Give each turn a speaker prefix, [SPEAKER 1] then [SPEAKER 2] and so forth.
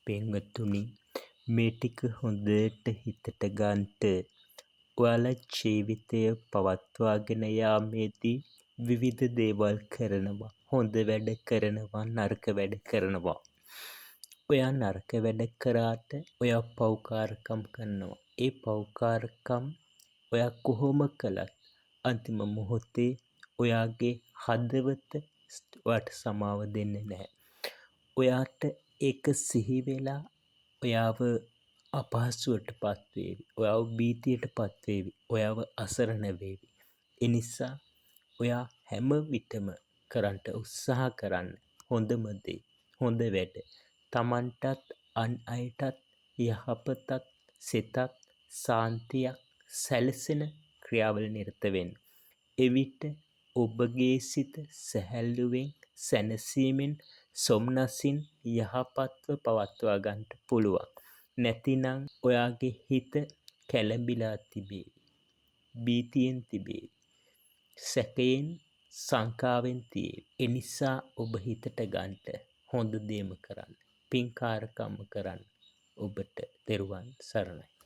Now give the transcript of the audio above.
[SPEAKER 1] පින්වතුනි, මේ ටික හොඳට හිතට ගන්නට. ඔයාලා ජීවිතය පවත්වාගෙන යාමේදී විවිධ දේවල් කරනවා. හොඳ වැඩ කරනවා, නරක වැඩ කරනවා. ඔයා නරක වැඩ කරාට ඔයා පව්කාරකම් කරනවා. ඒ පව්කාරකම් ඔයා කොහොම කළත් අන්තිම මොහොතේ ඔයාගේ හදවත ඔයාට සමාව දෙන්නේ නැහැ. ඔයාට ඒක සිහි වෙලා ඔයාව අපහසුවට පත්වේවි. ඔයාව භීතියට පත්වේවි. ඔයාව අසරණ වේවි. එනිසා ඔයා හැම විටම කරන්න උත්සාහ කරන්න හොඳම දේ, හොඳ වැඩ. තමන්ටත් අන් අයටත් යහපතක්, සිතක්, සාන්තියක් සැලසෙන ක්‍රියාවල නිරත වෙන්න. එවිට ඔබගේ සිත සැහැල්ලුවෙන්, සැනසීමෙන්, සොම්නසින් යහපත්ව පවත්වා ගන්නට පුළුවන්. නැතිනම් ඔයාගේ හිත කැළඹිලා තිබේවි. භීතියෙන් තිබේවි. සැකයෙන්, සංකාවෙන් තියේවි. එනිසා ඔබ හිතට ගන්නට හොඳ දේම කරන්න. පින්කාරකම් කරන්න. ඔබට තෙරුවන් සරණයි.